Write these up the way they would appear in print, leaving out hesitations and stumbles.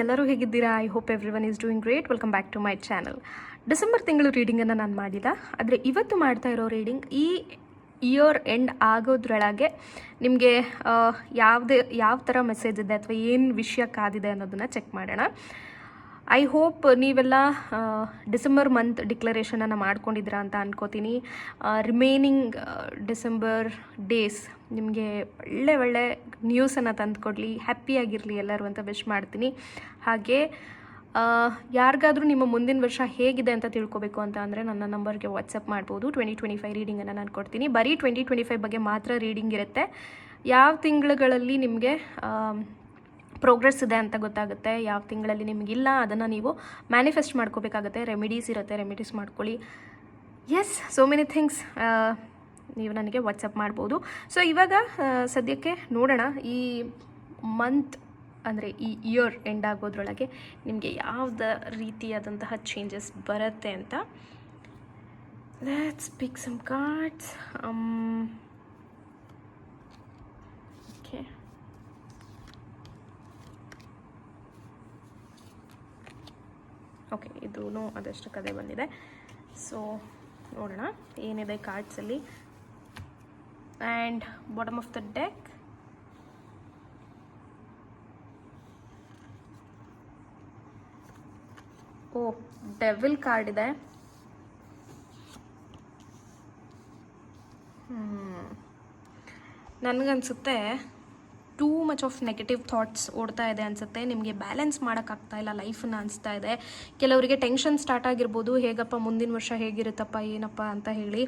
ಎಲ್ಲರೂ ಹೇಗಿದ್ದೀರಾ? I hope everyone is doing great. Welcome back to my channel. December ತಿಂಗಳು ರೀಡಿಂಗನ್ನು ನಾನು ಮಾಡಿಲ್ಲ, ಆದರೆ ಇವತ್ತು ಮಾಡ್ತಾ ಇರೋ ರೀಡಿಂಗ್ ಈ ಇಯರ್ ಎಂಡ್ ಆಗೋದ್ರೊಳಗೆ ನಿಮಗೆ ಯಾವ ಥರ ಮೆಸೇಜ್ ಇದೆ ಅಥವಾ ಏನು ವಿಷಯ ಕಾದಿದೆ ಅನ್ನೋದನ್ನು ಚೆಕ್ ಮಾಡೋಣ. ಐ ಹೋಪ್ ನೀವೆಲ್ಲ ಡಿಸೆಂಬರ್ ಮಂತ್ ಡಿಕ್ಲರೇಷನನ್ನು ಮಾಡ್ಕೊಂಡಿದ್ದೀರಾ ಅಂತ ಅನ್ಕೋತೀನಿ. ರಿಮೈನಿಂಗ್ ಡಿಸೆಂಬರ್ ಡೇಸ್ ನಿಮಗೆ ಒಳ್ಳೆ ನ್ಯೂಸನ್ನು ತಂದುಕೊಡ್ಲಿ, ಹ್ಯಾಪಿಯಾಗಿರಲಿ ಎಲ್ಲರೂ ಅಂತ ವಿಶ್ ಮಾಡ್ತೀನಿ. ಹಾಗೆ ಯಾರಿಗಾದರೂ ನಿಮ್ಮ ಮುಂದಿನ ವರ್ಷ ಹೇಗಿದೆ ಅಂತ ತಿಳ್ಕೊಬೇಕು ಅಂತ ಅಂದರೆ ನನ್ನ ನಂಬರ್ಗೆ ವಾಟ್ಸಪ್ ಮಾಡ್ಬೋದು. 2025 ರೀಡಿಂಗನ್ನು ನಾನು ಕೊಡ್ತೀನಿ. ಬರೀ 2025 ಬಗ್ಗೆ ಮಾತ್ರ ರೀಡಿಂಗ್ ಇರುತ್ತೆ. ಯಾವ ತಿಂಗಳುಗಳಲ್ಲಿ ನಿಮಗೆ ಪ್ರೋಗ್ರೆಸ್ ಇದೆ ಅಂತ ಗೊತ್ತಾಗುತ್ತೆ, ಯಾವ ತಿಂಗಳಲ್ಲಿ ನಿಮಗಿಲ್ಲ ಅದನ್ನು ನೀವು ಮ್ಯಾನಿಫೆಸ್ಟ್ ಮಾಡ್ಕೋಬೇಕಾಗುತ್ತೆ. ರೆಮಿಡೀಸ್ ಇರುತ್ತೆ, ರೆಮಿಡೀಸ್ ಮಾಡ್ಕೊಳ್ಳಿ. ಎಸ್, ಸೋ ಮೆನಿ ಥಿಂಗ್ಸ್ ನೀವು ನನಗೆ ವಾಟ್ಸಪ್ ಮಾಡ್ಬೋದು. ಸೊ ಇವಾಗ ಸದ್ಯಕ್ಕೆ ನೋಡೋಣ ಈ ಮಂತ್ ಅಂದರೆ ಈ ಇಯರ್ ಎಂಡ್ ಆಗೋದ್ರೊಳಗೆ ನಿಮಗೆ ಯಾವುದೇ ರೀತಿಯಾದಂತಹ ಚೇಂಜಸ್ ಬರುತ್ತೆ ಅಂತ. Let's pick some cards. Okay, okay, ಇದೂ ಅದಷ್ಟು ಕದೆ ಬಂದಿದೆ. ಸೊ ನೋಡೋಣ ಏನಿದೆ ಕಾರ್ಡ್ಸಲ್ಲಿ. And bottom of the deck devil card ಇದೆ. ನನಗನ್ಸುತ್ತೆ too much of negative thoughts ಓಡ್ತಾ ಇದೆ ಅನಿಸುತ್ತೆ. ನಿಮಗೆ ಬ್ಯಾಲೆನ್ಸ್ ಮಾಡೋಕ್ಕಾಗ್ತಾ ಇಲ್ಲ ಲೈಫನ್ನು ಅನಿಸ್ತಾ ಇದೆ. ಕೆಲವರಿಗೆ ಟೆನ್ಷನ್ ಸ್ಟಾರ್ಟ್ ಆಗಿರ್ಬೋದು, ಹೇಗಪ್ಪ ಮುಂದಿನ ವರ್ಷ ಹೇಗಿರುತ್ತಪ್ಪ ಏನಪ್ಪ ಅಂತ ಹೇಳಿ.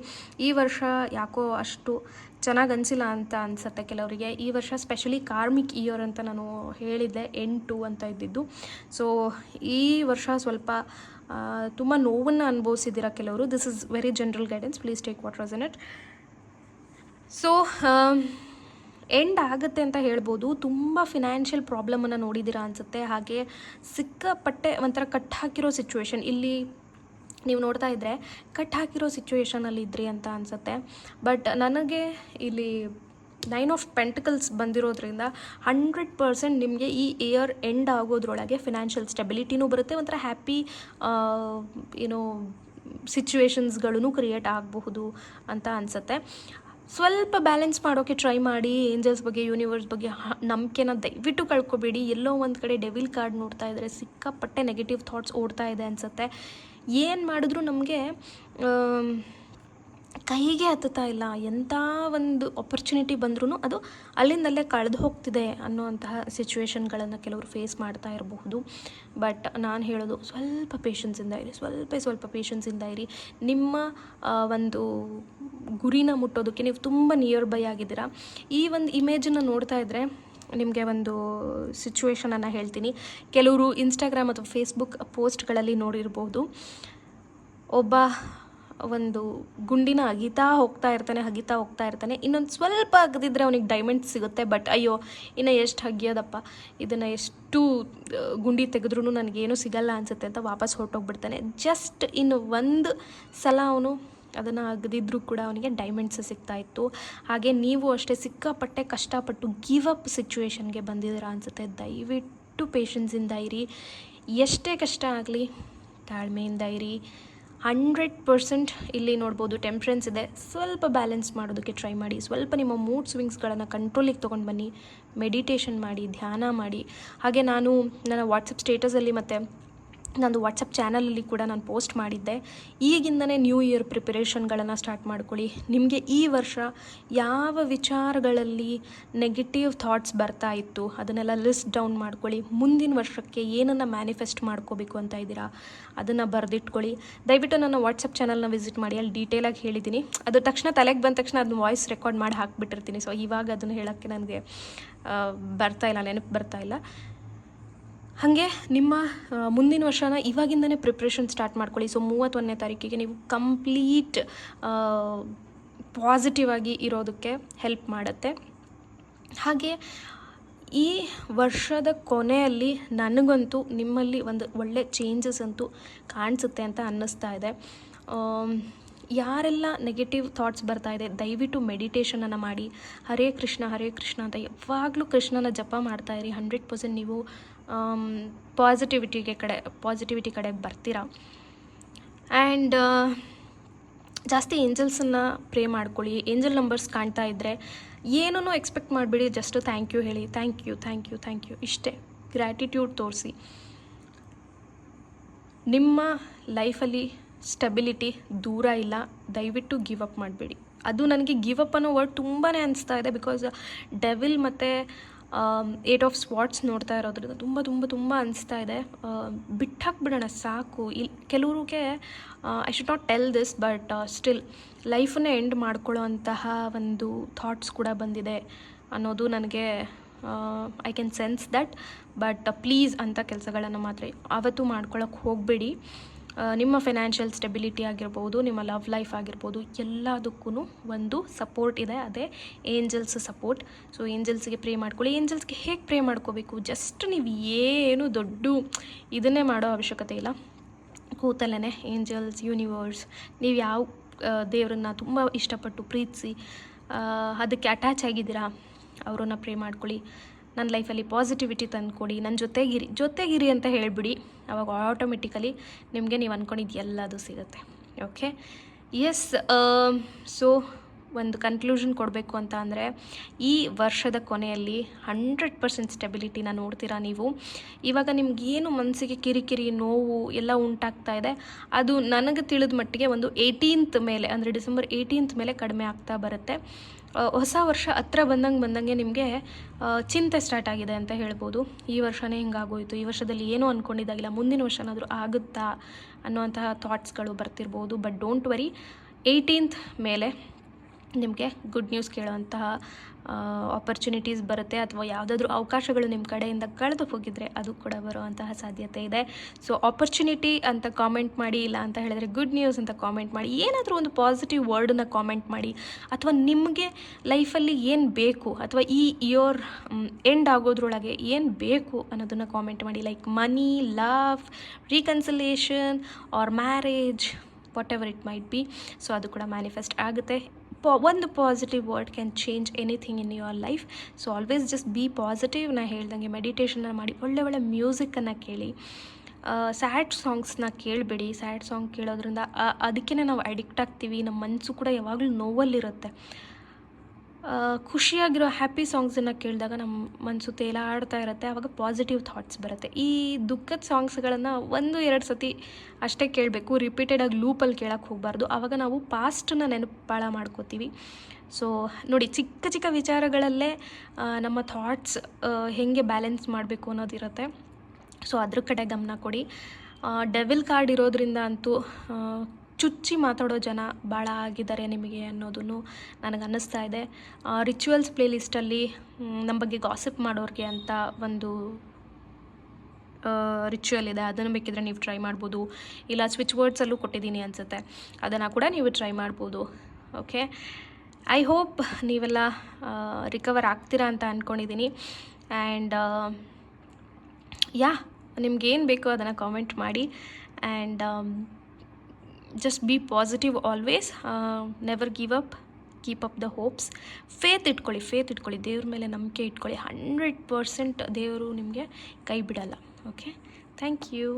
ಈ ವರ್ಷ ಯಾಕೋ ಅಷ್ಟು ಚೆನ್ನಾಗಿ ಅನಿಸಿಲ್ಲ ಅಂತ ಅನಿಸುತ್ತೆ ಕೆಲವರಿಗೆ. ಈ ವರ್ಷ ಸ್ಪೆಷಲಿ ಕಾರ್ಮಿಕ್ ಇಯರ್ ಅಂತ ನಾನು ಹೇಳಿದ್ದೆ, 8 ಅಂತ ಇದ್ದಿದ್ದು. ಸೊ ಈ ವರ್ಷ ಸ್ವಲ್ಪ ತುಂಬ ನೋವನ್ನು ಅನುಭವಿಸಿದ್ದೀರಾ ಕೆಲವರು. This is very general guidance, please take what was in it. So end ಆಗುತ್ತೆ ಅಂತ ಹೇಳ್ಬೋದು. ತುಂಬ ಫಿನಾನ್ಷಿಯಲ್ ಪ್ರಾಬ್ಲಮನ್ನು ನೋಡಿದ್ದೀರಾ ಅನಿಸುತ್ತೆ. ಹಾಗೆ ಸಿಕ್ಕಾಪಟ್ಟೆ ಒಂಥರ ಕಟ್ ಹಾಕಿರೋ ಸಿಚುವೇಶನ್, ಇಲ್ಲಿ ನೀವು ನೋಡ್ತಾ ಇದ್ದರೆ ಕಟ್ ಹಾಕಿರೋ ಸಿಚುವೇಶನಲ್ಲಿ ಇದ್ರಿ ಅಂತ ಅನಿಸುತ್ತೆ. ಬಟ್ ನನಗೆ ಇಲ್ಲಿ 9 ಆಫ್ ಪೆಂಟಿಕಲ್ಸ್ ಬಂದಿರೋದ್ರಿಂದ 100% ನಿಮಗೆ ಈ ಇಯರ್ ಎಂಡ್ ಆಗೋದ್ರೊಳಗೆ ಫಿನಾನ್ಷಿಯಲ್ ಸ್ಟೆಬಿಲಿಟಿನೂ ಬರುತ್ತೆ, ಒಂಥರ ಹ್ಯಾಪಿ ಸಿಚುವೇಶನ್ಸ್ಗಳೂ ಕ್ರಿಯೇಟ್ ಆಗಬಹುದು ಅಂತ ಅನಿಸುತ್ತೆ. ಸ್ವಲ್ಪ ಬ್ಯಾಲೆನ್ಸ್ ಮಾಡೋಕ್ಕೆ ಟ್ರೈ ಮಾಡಿ. ಏಂಜಲ್ಸ್ ಬಗ್ಗೆ, ಯೂನಿವರ್ಸ್ ಬಗ್ಗೆ ನಂಬಿಕೆನ ದಯವಿಟ್ಟು ಕಳ್ಕೊಬೇಡಿ. ಎಲ್ಲೋ ಒಂದು ಕಡೆ ಡೆವಿಲ್ ಕಾರ್ಡ್ ನೋಡ್ತಾ ಇದ್ದರೆ ಸಿಕ್ಕಾಪಟ್ಟೆ ನೆಗೆಟಿವ್ ಥಾಟ್ಸ್ ಓಡ್ತಾ ಇದೆ ಅನಿಸುತ್ತೆ. ಏನು ಮಾಡಿದ್ರೂ ನಮಗೆ ಕೈಗೆ ಹತ್ತುತ್ತಾ ಇಲ್ಲ. ಎಂಥ ಒಂದು ಆಪರ್ಚುನಿಟಿ ಬಂದ್ರೂ ಅದು ಅಲ್ಲಿಂದಲ್ಲೇ ಕಳೆದು ಹೋಗ್ತಿದೆ ಅನ್ನೋವಂತಹ ಸಿಚುವೇಶನ್ಗಳನ್ನು ಕೆಲವರು ಫೇಸ್ ಮಾಡ್ತಾ ಇರಬಹುದು. ಬಟ್ ನಾನು ಹೇಳೋದು ಸ್ವಲ್ಪ ಪೇಷನ್ಸಿಂದ ಇರಿ, ಸ್ವಲ್ಪ ಪೇಷನ್ಸಿಂದ ಇರಿ. ನಿಮ್ಮ ಒಂದು ಗುರಿನ ಮುಟ್ಟೋದಕ್ಕೆ ನೀವು ತುಂಬ ನಿಯರ್ ಬೈ ಆಗಿದ್ದೀರಾ. ಈ ಒಂದು ಇಮೇಜನ್ನು ನೋಡ್ತಾ ಇದ್ದರೆ ನಿಮಗೆ ಒಂದು ಸಿಚುವೇಶನನ್ನು ಹೇಳ್ತೀನಿ. ಕೆಲವರು ಇನ್ಸ್ಟಾಗ್ರಾಮ್ ಅಥವಾ ಫೇಸ್ಬುಕ್ ಪೋಸ್ಟ್ಗಳಲ್ಲಿ ನೋಡಿರ್ಬೋದು, ಒಬ್ಬ ಒಂದು ಗುಂಡಿನ ಅಗಿತಾ ಹೋಗ್ತಾ ಇರ್ತಾನೆ. ಇನ್ನೊಂದು ಸ್ವಲ್ಪ ಅಗದಿದ್ರೆ ಅವನಿಗೆ ಡೈಮಂಡ್ ಸಿಗುತ್ತೆ. ಬಟ್ ಅಯ್ಯೋ, ಇನ್ನು ಎಷ್ಟು ಹಗ್ಯೋದಪ್ಪ, ಇದನ್ನು ಎಷ್ಟು ಗುಂಡಿ ತೆಗೆದ್ರೂ ನನಗೇನು ಸಿಗಲ್ಲ ಅನಿಸುತ್ತೆ ಅಂತ ವಾಪಸ್ ಹೊರಟೋಗ್ಬಿಡ್ತಾನೆ. ಜಸ್ಟ್ ಇನ್ನು ಒಂದು ಸಲ ಅವನು ಅದನ್ನು ಅಗದಿದ್ರೂ ಕೂಡ ಅವನಿಗೆ ಡೈಮಂಡ್ಸ್ ಸಿಗ್ತಾಯಿತ್ತು. ಹಾಗೆ ನೀವು ಅಷ್ಟೇ ಸಿಕ್ಕಾಪಟ್ಟೆ ಕಷ್ಟಪಟ್ಟು ಗಿವ್ ಅಪ್ ಸಿಚುವೇಶನ್ಗೆ ಬಂದಿದ್ದೀರಾ ಅನಿಸುತ್ತೆ. ದಯವಿಟ್ಟು ಪೇಷನ್ಸಿಂದ ಇರಿ. ಎಷ್ಟೇ ಕಷ್ಟ ಆಗಲಿ ತಾಳ್ಮೆಯಿಂದ ಇರಿ. 100% ಇಲ್ಲಿ ನೋಡ್ಬೋದು ಟೆಂಪ್ರೆನ್ಸ್ ಇದೆ. ಸ್ವಲ್ಪ ಬ್ಯಾಲೆನ್ಸ್ ಮಾಡೋದಕ್ಕೆ ಟ್ರೈ ಮಾಡಿ. ಸ್ವಲ್ಪ ನಿಮ್ಮ ಮೂಡ್ ಸ್ವಿಂಗ್ಸ್ಗಳನ್ನು ಕಂಟ್ರೋಲಿಗೆ ತೊಗೊಂಡು ಬನ್ನಿ. ಮೆಡಿಟೇಷನ್ ಮಾಡಿ, ಧ್ಯಾನ ಮಾಡಿ. ಹಾಗೆ ನಾನು ನನ್ನ ವಾಟ್ಸಪ್ ಸ್ಟೇಟಸಲ್ಲಿ ಮತ್ತು ನಂದು ವಾಟ್ಸಪ್ ಚಾನಲಲ್ಲಿ ಕೂಡ ನಾನು ಪೋಸ್ಟ್ ಮಾಡಿದ್ದೆ. ಈಗಿಂದನೇ ನ್ಯೂ ಇಯರ್ ಪ್ರಿಪರೇಷನ್ಗಳನ್ನು ಸ್ಟಾರ್ಟ್ ಮಾಡ್ಕೊಳ್ಳಿ. ನಿಮಗೆ ಈ ವರ್ಷ ಯಾವ ವಿಚಾರಗಳಲ್ಲಿ ನೆಗೆಟಿವ್ ಥಾಟ್ಸ್ ಬರ್ತಾ ಇತ್ತು ಅದನ್ನೆಲ್ಲ ಲಿಸ್ಟ್ ಡೌನ್ ಮಾಡ್ಕೊಳ್ಳಿ. ಮುಂದಿನ ವರ್ಷಕ್ಕೆ ಏನನ್ನು ಮ್ಯಾನಿಫೆಸ್ಟ್ ಮಾಡ್ಕೋಬೇಕು ಅಂತ ಇದ್ದೀರಾ ಅದನ್ನು ಬರೆದಿಟ್ಕೊಳ್ಳಿ. ದಯವಿಟ್ಟು ನನ್ನ ವಾಟ್ಸಪ್ ಚಾನಲ್ನ ವಿಸಿಟ್ ಮಾಡಿ, ಅಲ್ಲಿ ಡೀಟೇಲಾಗಿ ಹೇಳಿದ್ದೀನಿ. ಅದು ತಕ್ಷಣ ತಲೆಗೆ ಬಂದ ತಕ್ಷಣ ಅದನ್ನ ವಾಯ್ಸ್ ರೆಕಾರ್ಡ್ ಮಾಡಿ ಹಾಕಿಬಿಟ್ಟಿರ್ತೀನಿ. ಸೊ ಇವಾಗ ಅದನ್ನು ಹೇಳೋಕ್ಕೆ ನನಗೆ ನೆನಪು ಬರ್ತಾ ಇಲ್ಲ. ಹಾಗೆ ನಿಮ್ಮ ಮುಂದಿನ ವರ್ಷನ ಇವಾಗಿಂದನೇ ಪ್ರಿಪ್ರೇಷನ್ ಸ್ಟಾರ್ಟ್ ಮಾಡ್ಕೊಳ್ಳಿ. ಸೊ 31ನೇ ತಾರೀಕಿಗೆ ನೀವು ಕಂಪ್ಲೀಟ್ ಪಾಸಿಟಿವ್ ಆಗಿ ಇರೋದಕ್ಕೆ ಹೆಲ್ಪ್ ಮಾಡುತ್ತೆ. ಹಾಗೆ ಈ ವರ್ಷದ ಕೊನೆಯಲ್ಲಿ ನನಗಂತೂ ನಿಮ್ಮಲ್ಲಿ ಒಂದು ಒಳ್ಳೆ ಚೇಂಜಸ್ ಅಂತೂ ಕಾಣಿಸುತ್ತೆ ಅಂತ ಅನ್ನಿಸ್ತಾ ಇದೆ. ಯಾರೆಲ್ಲ ನೆಗೆಟಿವ್ ಥಾಟ್ಸ್ ಬರ್ತಾ ಇದೆ ದಯವಿಟ್ಟು ಮೆಡಿಟೇಷನನ್ನು ಮಾಡಿ. ಹರೇ ಕೃಷ್ಣ ಅಂತ ಯಾವಾಗಲೂ ಕೃಷ್ಣನ ಜಪ ಮಾಡ್ತಾ ಇರಿ. 100% ನೀವು ಪಾಸಿಟಿವಿಟಿ ಕಡೆ ಬರ್ತೀರಾ. ಆ್ಯಂಡ್ ಜಾಸ್ತಿ ಏಂಜಲ್ಸನ್ನು ಪ್ರೇ ಮಾಡ್ಕೊಳ್ಳಿ. ಏಂಜಲ್ ನಂಬರ್ಸ್ ಕಾಣ್ತಾ ಇದ್ದರೆ ಏನೂ ಎಕ್ಸ್ಪೆಕ್ಟ್ ಮಾಡಿಬಿಡಿ, ಜಸ್ಟ್ ಥ್ಯಾಂಕ್ ಯು ಹೇಳಿ. ಥ್ಯಾಂಕ್ ಯು ಇಷ್ಟೇ. ಗ್ರ್ಯಾಟಿಟ್ಯೂಡ್ ತೋರಿಸಿ. ನಿಮ್ಮ ಲೈಫಲ್ಲಿ ಸ್ಟೆಬಿಲಿಟಿ ದೂರ ಇಲ್ಲ, ದಯವಿಟ್ಟು ಗಿವ್ ಅಪ್ ಮಾಡಬೇಡಿ. ಅದು ನನಗೆ ಗಿವ್ ಅಪ್ ಅನ್ನೋ ವರ್ಡ್ ತುಂಬಾ ಅನಿಸ್ತಾ ಇದೆ, ಬಿಕಾಸ್ ಡೆವಿಲ್ ಮತ್ತು 8 ಆಫ್ ಸ್ವಾಟ್ಸ್ ನೋಡ್ತಾ ಇರೋದ್ರಿಂದ ತುಂಬ ಅನಿಸ್ತಾ ಇದೆ. ಬಿಟ್ಟಾಕ್ಬಿಡೋಣ ಸಾಕು. ಕೆಲವ್ರಿಗೆ I should not tell this, but still ಲೈಫನ್ನೇ ಎಂಡ್ ಮಾಡ್ಕೊಳ್ಳೋ ಅಂತಹ ಒಂದು ಥಾಟ್ಸ್ ಕೂಡ ಬಂದಿದೆ ಅನ್ನೋದು ನನಗೆ I can sense that. But please ಅಂಥ ಕೆಲಸಗಳನ್ನು ಮಾತ್ರ ಆವತ್ತೂ ಮಾಡ್ಕೊಳ್ಳೋಕೆ ಹೋಗಬೇಡಿ. ನಿಮ್ಮ ಫೈನಾನ್ಷಿಯಲ್ ಸ್ಟೆಬಿಲಿಟಿ ಆಗಿರ್ಬೋದು, ನಿಮ್ಮ ಲವ್ ಲೈಫ್ ಆಗಿರ್ಬೋದು, ಎಲ್ಲದಕ್ಕೂ ಒಂದು ಸಪೋರ್ಟ್ ಇದೆ, ಅದೇ ಏಂಜಲ್ಸ್ ಸಪೋರ್ಟ್. ಸೊ ಏಂಜಲ್ಸ್ಗೆ ಪ್ರೇ ಮಾಡ್ಕೊಳ್ಳಿ. ಏಂಜಲ್ಸ್ಗೆ ಹೇಗೆ ಪ್ರೇ ಮಾಡ್ಕೋಬೇಕು, ಜಸ್ಟ್ ನೀವು ಏನು ದೊಡ್ಡ ಇದನ್ನೇ ಮಾಡೋ ಅವಶ್ಯಕತೆ ಇಲ್ಲ. ಕೂತಲ್ಲೇ ಏಂಜಲ್ಸ್, ಯೂನಿವರ್ಸ್, ನೀವು ಯಾವ ದೇವರನ್ನ ತುಂಬ ಇಷ್ಟಪಟ್ಟು ಪ್ರೀತಿಸಿ ಅದಕ್ಕೆ ಅಟ್ಯಾಚ್ ಆಗಿದ್ದೀರಾ, ಅವರನ್ನು ಪ್ರೇ ಮಾಡ್ಕೊಳ್ಳಿ. ನನ್ನ ಲೈಫಲ್ಲಿ ಪಾಸಿಟಿವಿಟಿ ತಂದುಕೊಡಿ, ನನ್ನ ಜೊತೆಗಿರಿ ಅಂತ ಹೇಳಿಬಿಡಿ. ಆವಾಗ ಆಟೋಮೆಟಿಕಲಿ ನಿಮಗೆ ನೀವು ಅಂದ್ಕೊಂಡಿದ್ದು ಎಲ್ಲದು ಸಿಗುತ್ತೆ. Okay, yes. ಸೊ ಒಂದು ಕನ್ಕ್ಲೂಷನ್ ಕೊಡಬೇಕು ಅಂತ ಅಂದರೆ, ಈ ವರ್ಷದ ಕೊನೆಯಲ್ಲಿ 100% ಸ್ಟೆಬಿಲಿಟಿನ ನೋಡ್ತೀರಾ ನೀವು. ಇವಾಗ ನಿಮಗೇನು ಮನಸ್ಸಿಗೆ ಕಿರಿಕಿರಿ, ನೋವು ಎಲ್ಲ ಉಂಟಾಗ್ತಾ ಇದೆ, ಅದು ನನಗೆ ತಿಳಿದ ಮಟ್ಟಿಗೆ ಒಂದು 18th ಮೇಲೆ, ಅಂದರೆ ಡಿಸೆಂಬರ್ 18th ಮೇಲೆ ಕಡಿಮೆ ಆಗ್ತಾ ಬರುತ್ತೆ. ಹೊಸ ವರ್ಷ ಹತ್ರ ಬಂದಂಗೆ ನಿಮಗೆ ಚಿಂತೆ ಸ್ಟಾರ್ಟ್ ಆಗಿದೆ ಅಂತ ಹೇಳ್ಬೋದು. ಈ ವರ್ಷವೇ ಹಿಂಗಾಗೋಯಿತು, ಈ ವರ್ಷದಲ್ಲಿ ಏನೂ ಅಂದ್ಕೊಂಡಿದ್ದಾಗಿಲ್ಲ, ಮುಂದಿನ ವರ್ಷನಾದರೂ ಆಗುತ್ತಾ ಅನ್ನುವಂತಹ ಥಾಟ್ಸ್ಗಳು ಬರ್ತಿರ್ಬೋದು. ಬಟ್ ಡೋಂಟ್ ವರಿ, 18th ಮೇಲೆ ನಿಮಗೆ ಗುಡ್ ನ್ಯೂಸ್ ಕೇಳೋವಂತಹ ಆಪರ್ಚುನಿಟೀಸ್ ಬರುತ್ತೆ, ಅಥವಾ ಯಾವುದಾದ್ರೂ ಅವಕಾಶಗಳು ನಿಮ್ಮ ಕಡೆಯಿಂದ ಕಳೆದು ಹೋಗಿದ್ರೆ ಅದು ಕೂಡ ಬರುವಂತಹ ಸಾಧ್ಯತೆ ಇದೆ. ಸೊ ಆಪರ್ಚುನಿಟಿ ಅಂತ ಕಾಮೆಂಟ್ ಮಾಡಿ, ಇಲ್ಲ ಅಂತ ಹೇಳಿದ್ರೆ ಗುಡ್ ನ್ಯೂಸ್ ಅಂತ ಕಾಮೆಂಟ್ ಮಾಡಿ, ಏನಾದರೂ ಒಂದು ಪಾಸಿಟಿವ್ ವರ್ಡನ್ನ ಕಾಮೆಂಟ್ ಮಾಡಿ, ಅಥವಾ ನಿಮಗೆ ಲೈಫಲ್ಲಿ ಏನು ಬೇಕು, ಅಥವಾ ಈ ಇಯರ್ ಎಂಡ್ ಆಗೋದ್ರೊಳಗೆ ಏನು ಬೇಕು ಅನ್ನೋದನ್ನು ಕಾಮೆಂಟ್ ಮಾಡಿ. Like money, love, reconciliation or marriage, whatever it might be. So ಅದು ಕೂಡ ಮ್ಯಾನಿಫೆಸ್ಟ್ ಆಗುತ್ತೆ. ಒಂದು positive word can change anything in your life. So always just be positive. ನಾ ಹೇಳ್ದಂಗೆ ಮೆಡಿಟೇಷನ್ನ ಮಾಡಿ, ಒಳ್ಳೆ ಮ್ಯೂಸಿಕ್ಕನ್ನು ಕೇಳಿ. ಸ್ಯಾಡ್ ಸಾಂಗ್ಸ್ನ ಕೇಳಬೇಡಿ. ಸ್ಯಾಡ್ ಸಾಂಗ್ ಕೇಳೋದ್ರಿಂದ ಅದಕ್ಕೇ ನಾವು ಅಡಿಕ್ಟ್ ಆಗ್ತೀವಿ. ನಮ್ಮ ಮನಸ್ಸು ಕೂಡ ಯಾವಾಗಲೂ ನೋವಲ್ಲಿರುತ್ತೆ. ಖುಷಿಯಾಗಿರೋ ಹ್ಯಾಪಿ ಸಾಂಗ್ಸನ್ನು ಕೇಳಿದಾಗ ನಮ್ಮ ಮನಸ್ಸು ತೇಲಾಡ್ತಾ ಇರುತ್ತೆ, ಆವಾಗ ಪಾಸಿಟಿವ್ ಥಾಟ್ಸ್ ಬರುತ್ತೆ. ಈ ದುಃಖದ ಸಾಂಗ್ಸ್ಗಳನ್ನು 1-2 ಸತಿ ಅಷ್ಟೇ ಕೇಳಬೇಕು, ರಿಪೀಟೆಡಾಗಿ ಲೂಪಲ್ಲಿ ಕೇಳೋಕ್ಕೆ ಹೋಗಬಾರ್ದು. ಆವಾಗ ನಾವು ಪಾಸ್ಟನ್ನ ನೆನಪಾಳ ಮಾಡ್ಕೋತೀವಿ. ಸೊ ನೋಡಿ, ಚಿಕ್ಕ ವಿಚಾರಗಳಲ್ಲೇ ನಮ್ಮ ಥಾಟ್ಸ್ ಹೇಗೆ ಬ್ಯಾಲೆನ್ಸ್ ಮಾಡಬೇಕು ಅನ್ನೋದಿರುತ್ತೆ. ಸೊ ಅದ್ರ ಕಡೆ ಗಮನ ಕೊಡಿ. ಡೆವಿಲ್ ಕಾರ್ಡ್ ಇರೋದ್ರಿಂದ ಅಂತೂ ಚುಚ್ಚಿ ಮಾತಾಡೋ ಜನ ಭಾಳ ಆಗಿದ್ದಾರೆ ನಿಮಗೆ ಅನ್ನೋದನ್ನು ನನಗೆ ಅನ್ನಿಸ್ತಾ ಇದೆ. ರಿಚುವಲ್ಸ್ ಪ್ಲೇಲಿಸ್ಟಲ್ಲಿ ನಮ್ಮ ಬಗ್ಗೆ ಗಾಸಿಪ್ ಮಾಡೋರಿಗೆ ಅಂತ ಒಂದು ರಿಚುವಲ್ ಇದೆ, ಅದನ್ನು ಬೇಕಿದ್ರೆ ನೀವು ಟ್ರೈ ಮಾಡ್ಬೋದು. ಇಲ್ಲ ಸ್ವಿಚ್ ವರ್ಡ್ಸಲ್ಲೂ ಕೊಟ್ಟಿದ್ದೀನಿ ಅನಿಸುತ್ತೆ, ಅದನ್ನು ಕೂಡ ನೀವು ಟ್ರೈ ಮಾಡ್ಬೋದು. ಓಕೆ, ಐ ಹೋಪ್ ನೀವೆಲ್ಲ ರಿಕವರ್ ಆಗ್ತೀರಾ ಅಂತ ಅಂದ್ಕೊಂಡಿದ್ದೀನಿ. ಆ್ಯಂಡ್ ನಿಮ್ಗೇನು ಬೇಕೋ ಅದನ್ನು ಕಾಮೆಂಟ್ ಮಾಡಿ. And just be positive always, never give up, keep up the hopes. Faith ಇಟ್ಕೊಳ್ಳಿ, ದೇವ್ರ ಮೇಲೆ ನಂಬಿಕೆ ಇಟ್ಕೊಳ್ಳಿ. 100% ದೇವರು ನಿಮಗೆ ಕೈ ಬಿಡಲ್ಲ. Okay, thank you.